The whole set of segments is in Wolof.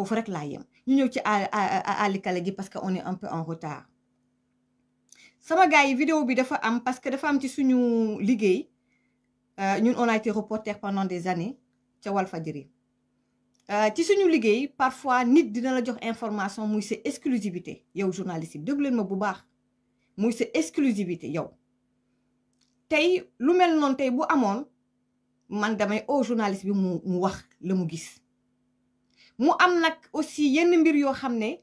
foofu rek laa yem ñu ñëw ci àllikale gi parce que on est un peu en retard sama gars yi vidéo bi dafa am parce que dafa am ci suñu liggéey ñun on a été reporter pendant des années ca Walfadjri ci suñu liggéey parfois nit dina la jox information muy sa exclusivité yow journaliste yi déglu leen ma bu baax muy sa exclusivité yow tey lu mel noonu tey bu amoon man damay journaliste bi mu wax la mu gis mu am nag aussi yenn mbir yoo xam ne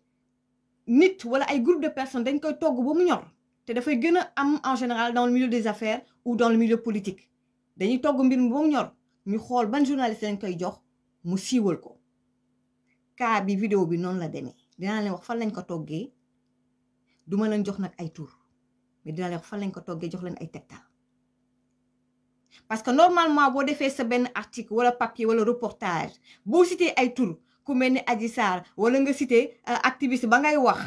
nit wala ay groupe de personnes dañ koy togg ba mu ñor te dafay gën a am en général dans le milieu des affaires ou dans le milieu politique dañuy togg mbir mi ba mu ñor ñu xool ban journaliste dañ koy jox mu siiwal ko cas bi vidéo bi noonu la demee dinaa leen wax fan lañ ko toggee duma leen jox nag ay tur mais dinaa leen wax fan lañ ko toggee jox leen ay tegtal parce que normalement boo defee sa benn article wala papier wala reportage boo cité ay tur ku mel ni Adji Sarr wala nga cité activiste ba ngay wax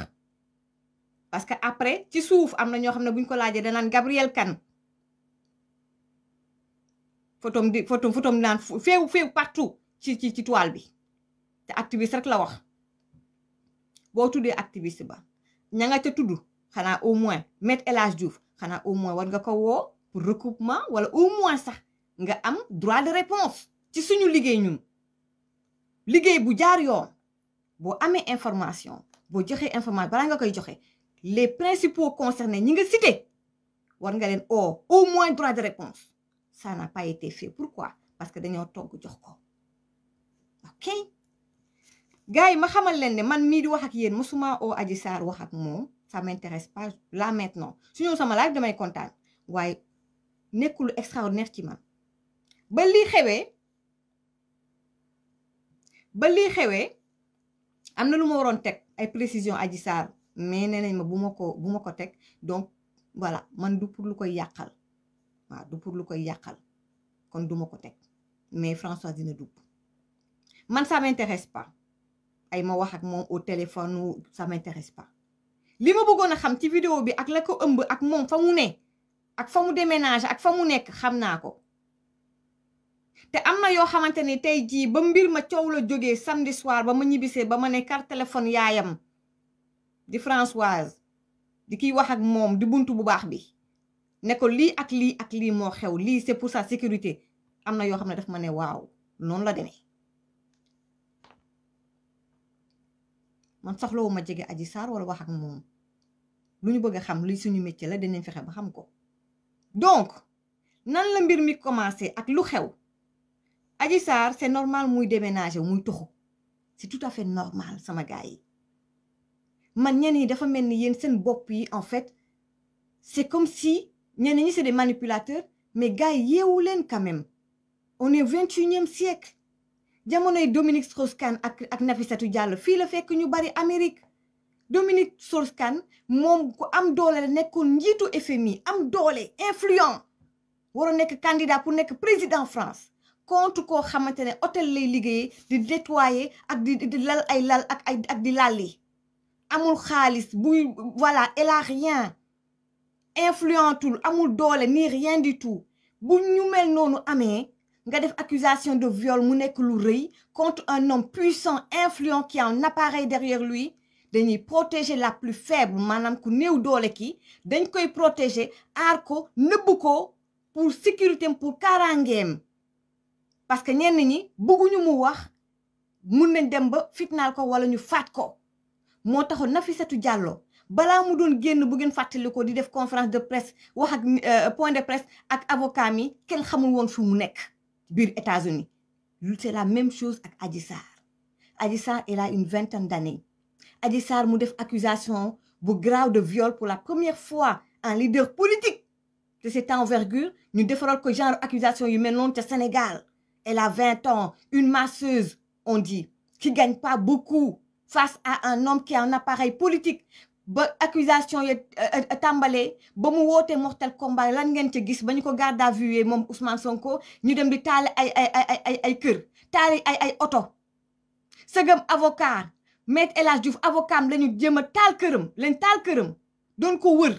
parce que après ci suuf am na ñoo xam ne buñ ko laajee danaan Gabrielle Kane photom naan féew partout ci toile bi te activiste rek la wax boo tuddee activiste ba ña nga ca tudd xanaa au moins Maître El Hadji Diouf xanaa au moins war nga ko woo pour recoupement wala au moins sax nga am droit de réponse ci suñu liggéey ñun liggéey bu jaar yoon boo amee information boo joxee information balaa nga koy joxe les principaux concernés ñi nga cité war nga leen au moins droit de réponse ça n'a pas été fait pourquoi parce que dañoo togg jox ko ok gars yi ma xamal leen ne man mii di wax ak yéen mosuma Adji Sarr wax ak moom ça m'intéresse pas là maintenant su ñëw sama live damay kontaan waaye nekkul extraordinaire ci man ba lii xewee am na lu ma waroon teg ay précision Adji Sarr mais nee nañ ma bu ma ko teg donc voilà man du pour lu koy yàqal waaw du pour lu koy yàqal kon du ma ko teg mais Françoise dina dugg man ça m'intéresse pas ay ma wax ak moom au téléphone ça m'intéresse pas li ma bëggoon a xam ci vidéo bi ak la ko ëmb ak moom fa mu ne ak fa mu déménage ak fa mu nekk xam naa ko te am na yoo xamante ni tey jii ba mbir ma coow la jógee samedi soir ba ma ñibbisee ba ma ne carte téléphone yaayam di Françoise di kiy wax ak moom di buntu bu baax bi ne ko lii ak lii moo xew lii c'est pour sa sécurité am na yoo xam ne daf ma ne waaw noonu la demee man soxlawu ma jege Adji Sarr wala wax ak moom lu ñu bëgg a xam li suñu métier la dinañ fexe ba xam ko donc nan la mbir mi commencé ak lu xew Adji Sarr c'est normal muy déménager muy tuxu c'est tout à fait normal sama gars yi man ñenn ñi dafa mel ni yéen seen bopp yi en fait c'est comme si ñenn ñi c'est des manipulateurs mais gars yi yeewu leen quand même on est 21e siècle jamonoy Dominique Strauss-Kahn ak Nafissatou Diallo fii la fekk ñu bari Amérique Dominique Strauss-Kahn moom ku am doole la nekkoon njiitu FMI am doole influent waroon nekk candidat pour nekk président France contre koo xamante ne hôtel lay liggéeyee di nettoyer ak di lal ay lal ak di lalli amul xaalis buy voilà elle a rien influentul amul doole ni rien du tout bu ñu mel noonu amee nga def accusation de viol mu nekk lu rëy contre un homme puissant influent qui a un appareil derrière lui dañuy protéger la plus faible maanaam ku néew doole ki dañ koy protéger aar ko nëbb ko pour sécurité pour kaaraangeem parce que ñenn ñi bëgguñu mu wax mun nañ dem ba fitnaal ko wala ñu faat ko moo taxoon Nafissatou Diallo balaa mu doon génn bu ngeen fàttali ko di def conférence de presse wax ak point de presse ak avocat mi kenn xamul woon fu mu nekk biir États-Unis c'est la même chose ak Adji Sarr Adji Sarr elle a une vingtaine d'années Adji Sarr mu def accusation bu grave de viol pour la première fois un leader politique de cette envergure ñu defaral ko genre accusation yu mel noonu ca Sénégal elle a 20 ans une masseuse on dit qui gagne pas beaucoup face à un homme qui a un appareil politique ba accusation yi tàmbalee ba mu wootee mortel combat lan ngeen ca gis ba ñu ko garde à vue moom Ousmane Sonko ñu dem di taali ay kër taali ay oto sëgam avocat Maître El Hadji Diouf avocat am lañu jéem a taal këram doon ko wër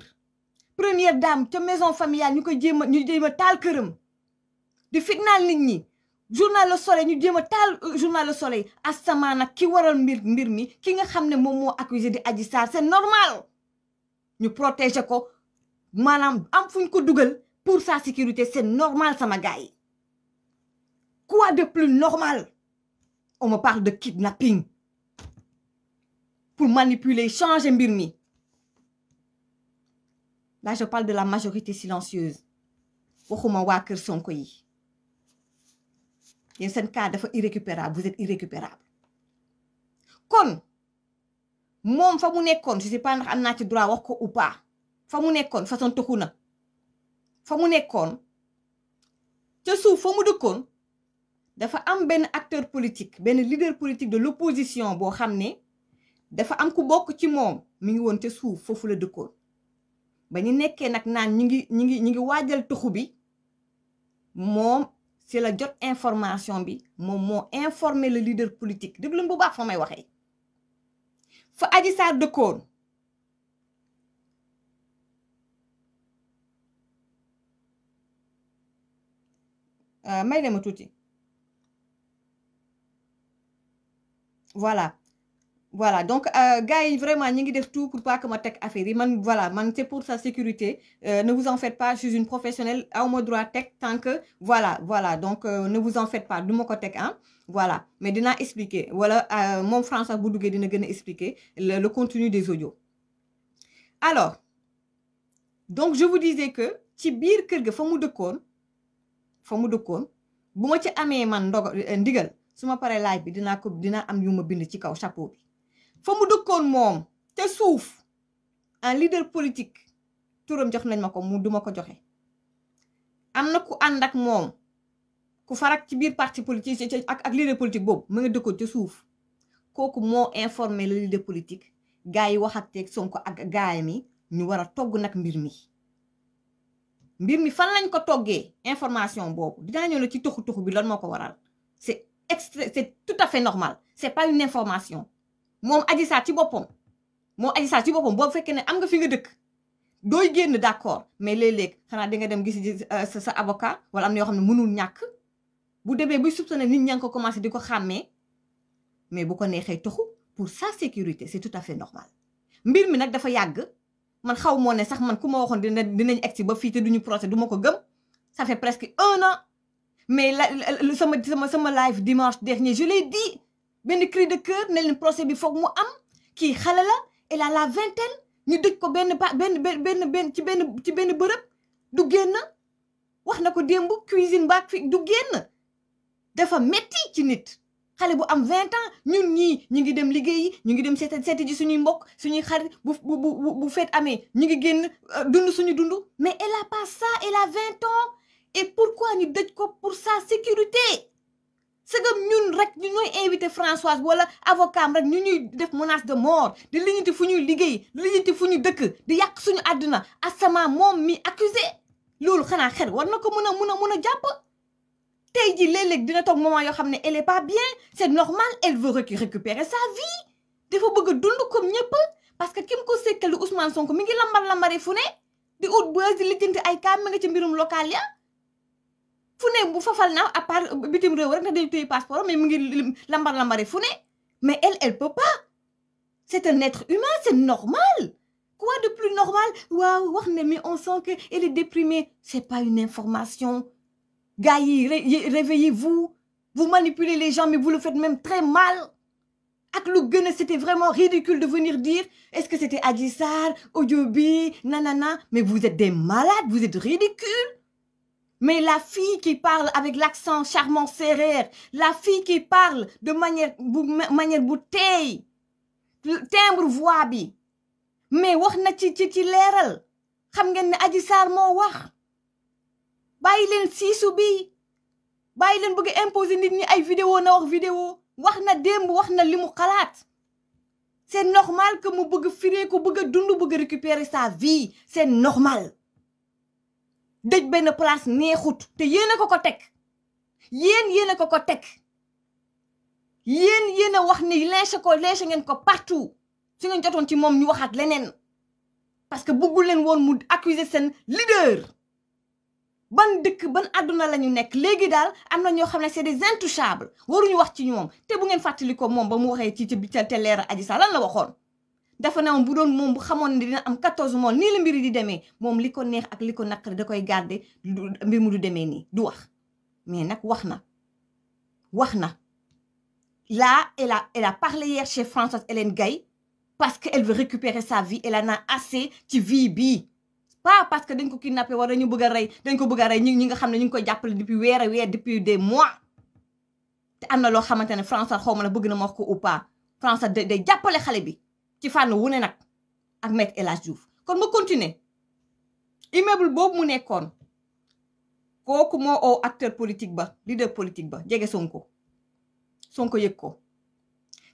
première dame ca maison familiale ñu jéem a taal këram di fitnaal nit ñi journal Le Soleil ñu jéem a taal journal Le Soleil asamaan nag ki waral mbir mi ki nga xam ne moom moo accusé di Adji Sarr c'est normal ñu protéger ko maanaam am fu ñu ko dugal pour sa sécurité c'est normal sama gars yi quoi de plus normal on me parle de kidnapping pour manipuler changer mbir mi là je parle de la majorité silencieuse waxuma waa kër Sonko yi yéen seen cas dafa irrécupérable vous êtes irrécupérable kon moom fa mu nekkoon je sais pas ndax am naa ci droit wax ko ou pas fa mu nekkoon façon tuxu na fa mu nekkoon ca suuf fa mu dëkkoon dafa am benn acteur politique benn leader politique de l'opposition boo xam ne dafa am ku bokk ci moom mi ngi woon ca suuf foofu la dëkkoon ba ñu nekkee nag naan ñi ngi waajal tuxu bi moom c'est la jot information bi moom moo informé le leader politique déglu bu baax fa may waxee fa Adji Sarr dëkkoon may leen ma tuuti voilà donc gars yi vraiment ñi ngi def tout pour pas que ma teg affaire yi man voilà man c'est pour sa sécurité ne vous en faites pas je suis une professionnelle awma droit teg tant que voilà donc ne vous en faites pas du ma ko teg voilà mais dinaa expliquer wala moom François bu duggee dina gën a expliquer le contenu des audios alors donc je vous disais que ci biir kër ga fa mu dëkkoon bu ma ci amee man ndigal su ma paree live bi dinaa am yu ma bind ci kaw chapeau bi fa mu dëkkoon moom te suuf un leader politique turam jox nañ ma ko mu duma ko joxe am na ku ànd ak moom ku farak ci biir parti politique ak leader politique boobu mu nga dëkkoon te suuf kooku moo informé le leader politique gars yi wax ak teeg Sonko ak gaay mi ñu war a togg nag mbir mi fan lañ ko toggee information boobu dinaa ñëw na ci tuxu bi lan moo ko waral c'est tout à fait normal c'est pas une information moom Adji Sarr ci boppam boo fekkee ne am nga fi nga dëkk dooy génn d'accord mais léeg-léeg xanaa di nga dem gis sa avocat wala am na yoo xam ne mënul ñàkk bu demee buy soupçonné nit ñaa ngi ko commencé di ko xàmmee mais bu ko neexee toxu pour sa sécurité c'est tout à fait normal mbir mi nag dafa yàgg man xaw moo ne sax man ku ma waxoon dinañ egsi ba fii te duñu procès du ma ko gëm ça fait presque 1 an mais sama live dimanche dernier je l'ai dit benn cri de cœur ne leen procès bi foog mu am kii xale la elle a la vingtaine ñu dëj ko ci benn bërëb du génn wax na ko démb cuisine baak fi du génn dafa metti ci nit xale bu am 20 ans ñun ñii ñu ngi dem liggéeyi ñu ngi dem seeti ji suñuy mbokk suñuy xarit bu feet amee ñu ngi génn dund suñu dund mais elle a pas ça elle a 20 ans et pourquoi ñu dëj ko pour sa sécurité c'est que ñun rek ñu ñooy invité Françoise wala avocat am rek ñu ñuy def menace de mort di lijjanti fu ñuy liggéey di lijjanti fu ñu dëkk di yàq suñu àdduna asama moom mi accusé loolu xanaa xel war na ko mën a jàpp tey ji léeg-léeg dina toog moment yoo xam ne elle est pas bien c'est normal elle veut récupérer sa vie dafa bëgg a dund comme ñëpp parce que kim ko sekkal Ousmane Sonko mi ngi lambar-lambari fu ne di ut bës di lijjanti ay kaam mi nga ci mbirum local ya fu ne bu fafal na à part bitim réew rek na dañu téye passeport mais mu ngi lambar-lambari fu ne mais elle peut pas c'est un être humain c'est normal quoi de plus normal waaw wax ne mais on sent que elle est déprimée c'est pas une information gars yi réveillez-vous vous manipulez les gens mais vous le faites même très mal ak lu gën a c'était vraiment ridicule de venir dire est-ce que c'était Adji Sarr audio bi nanana mais vous êtes des malades vous êtes ridicules. Mais la fille qui parle avec l'accent charmant sérère, la fille qui parle de manière bu tey timbre voix bi mais wax na ci leeral xam ngeen ne Adji Sarr moo wax bàyyi leen siisu bi bàyyi leen bëgg imposer nit ñi ay vidéo na wax na démb wax na li mu xalaat c'est normal que mu bëgg firee ko bëgg a dund bëgg a récupérer sa vie c'est normal dëj benn place neexut te yéen a ko teg yéen a ko teg yéen a wax ni lynché ngeen ko partout su ngeen jotoon ci moom ñu wax ak leneen parce que bëggul leen woon mu accuser seen leader ban dëkk ban àdduna la ñu nekk léegi daal am na ñoo xam ne c'est des intouchables waruñu wax ci ñoom te bu ngeen fàttali ko moom ba mu waxee ci te leeral Adji Sarr lan la waxoon dafa ne bu doon moom bu xamoon ne dina am 14 mois nii la mbiri di demee moom li ko neex ak li ko naqari da koy garder mbir mu du demee nii du wax mais nag wax na là elle a parlé hier chez Françoise Hélène Gaye parce que elle veut récupérer sa vie elle en a assez ci vie bii pas parce que dañ ko kidnappé wala dañu bëgg a rey dañ ko bëgg a rey ñi nga xam ne ñu ngi koy jàppale depuis weer depuis des mois te am na loo xamante ne François xaw ma la bëgg na ma wax ko ou pas François day jàppale xale bi ci fànn wu ne nag ak Maître El Hadji Diouf kon ma continuer immeuble boobu mu nekkoon kooku moo oo acteur politique ba leader politique ba jege Sonko yëg ko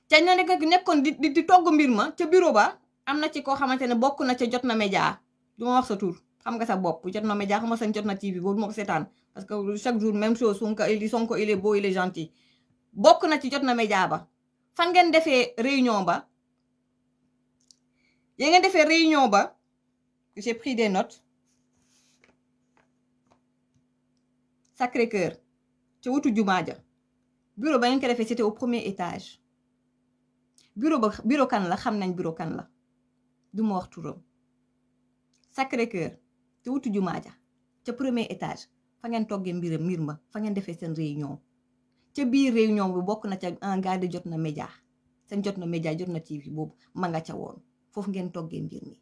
te ña nekkoon di togg mbir ma ca bureau ba am na ci koo xamante ne bokk na ca Jotna Média du ma wax sa tur xam nga sa bopp Jotna Média xam nga sa Jotna TV boobu ma ko seetaan parce que chaque jour même chose Sonko il est beau il est gentil bokk na ci Jotna Média ba fan ngeen defee réunion ba j'ai pris des notes Sacré-Cœur ca wutu jumaa ja bureau ba ngeen ko defee c'était au premier étage bureau kan la xam nañ bureau kan la du ma wax turam Sacré-Cœur te wutu jumaa ja ca premier étage fa ngeen toggee mbir ma fa ngeen defee seen réunion ca biir réunion bi bokk na ca un gars de Jotna Média seen Jotna Média Jotna TV boobu ma nga ca woon foofu ngeen toggee mbir mi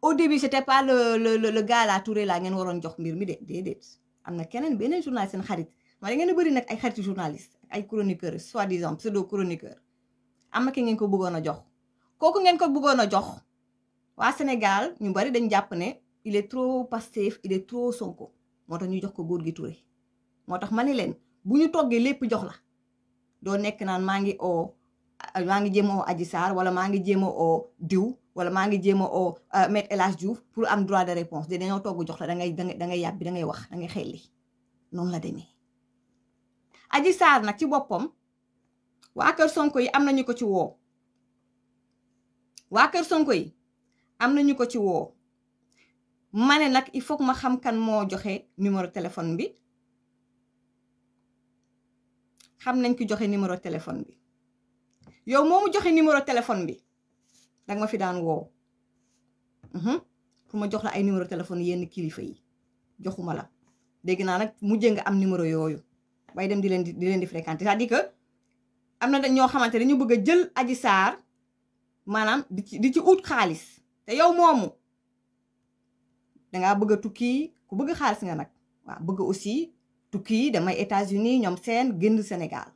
au début c'était pas le gars la Touré la ngeen waroon jox mbir mi déedéet am na beneen journaliste seen xarit ma da ngeen a bëri nag ay xaritu journaliste ay chroniqueurs soi-disant pseudo chroniqueur am na ki ngeen ko bëggoon a jox kooku ngeen ko bëggoon a jox waa Sénégal ñu bari dañ jàpp ne il est trop Pastef il est trop Sonko moo tax ñu jox ko góor gi Touré moo tax ma ne leen bu ñu toggee lépp jox la doo nekk naan maa ngi jéem a oo Adji Sarr wala maa ngi jéem a oo diw wala maa ngi jéem a oo Maître El Hadji Diouf pour am droit de réponse de dañoo togg jox la da ngay yàbbi da ngay wax da ngay xelli noonu la demee Adji Sarr nag ci boppam waa kër Sonko yi am nañu ko ci woo ma ne nag il faut que ma xam kan moo joxe numéro téléphone bi xam nañ ki joxe numéro téléphone bi yow moomu joxe numéro téléphone bi danga ma fi daan woo pour ma jox la ay numéro téléphone yenn kilifa yi joxuma la dégg naa nag mujjee nga am numéro yooyu bay dem di leen di fréquenter c'est-à-dire que am na ñoo xamante ne ñu bëgg a jël Adji Sarr maanaam di ci ut xaalis te yow moomu dangaa bëgg a tukki ku bëgg xaalis nga nag waaw bëgg aussi tukki damay États-Unis ñoom seen génn Sénégal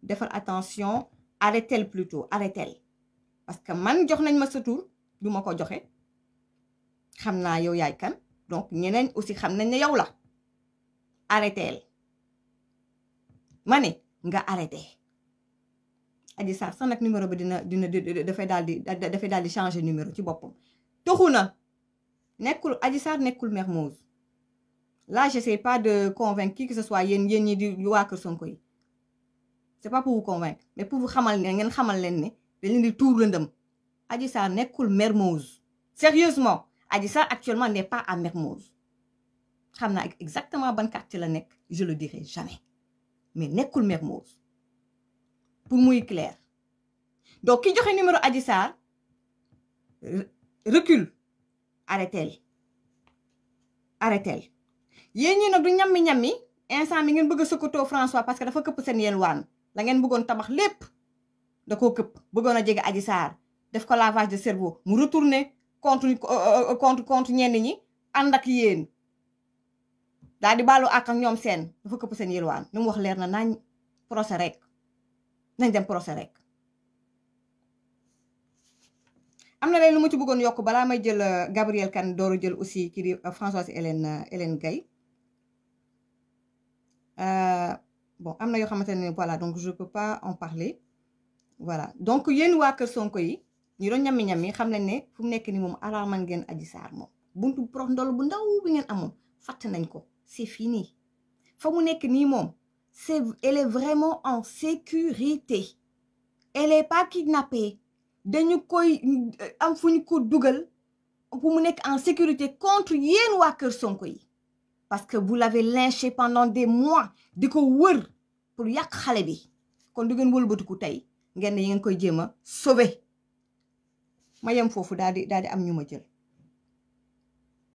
defal attention arrêtel plutôt arrêtel parce que man jox nañ ma sa tur du ma ko joxe xam naa yow yaay kan donc ñeneen aussi xam nañ ne yow la arrêtel ma ne nga arrêté Adji Sarr sax nag numéro bi dafay daal di changer numéro ci boppam toxu na nekkul Adji Sarr nekkul Mermoz là j'essaie pas de convaincre qui que ce soit yéen ñi di waa kër Sonko yi c'est pas pour vous convaincre mais pour vous xamal ne ngeen xamal leen ne dañ leen di tuur lëndëm Adji Sarr nekkul Mermoz sérieusement Adji Sarr actuellement n'est pas à Mermoz xam naa exactement ban quartier la nekk je le dirai jamais mais nekkul Mermoz pour muy clair donc ki joxe numéro Adji Sarr recule arrêtel yéen ñi nag du ñammi instant mi ngeen bëgg a sëkkatoo François parce que dafa këpp seen yelwaan la ngeen bëggoon tabax lépp da koo këpp bëggoon a jege Adji Sarr def ko lavage de cerveau mu retourner contre ñenn ñi ànd ak yéen daal di baalu ak ñoom seen dafa këpp seen yelwaan li mu wax leer na nañ procès rek nañ dem procès rek am na leen lu ma ci bëggoon yokk balaa may jël Gabriel Kane dooru jël aussi kii di Françoise Hélène Gaye bon am na yoo xamante ne voilà donc je peux pas en parler voilà donc yéen waa kër Sonko yi ñu doon ñammi xam nañ ne fu mu nekk ni moom araamal ngeen Adji Sarr moom buntu prox ndol bu ndaw bi ngeen amoon fàtte nañ ko c'est fini fa mu nekk nii moom elle est vraiment en sécurité elle est pas kidnappée dañu koy am fu ñu ko dugal pour mu nekk en sécurité contre yéen waa kër Sonko yi parce que vous l'avez lynché pendant des mois di ko wër pour yàq xale bi kon du ngeen wëlbatiku tey ngeen ne ngeen koy jéem a sauver ma yem foofu daal di am ñu ma jël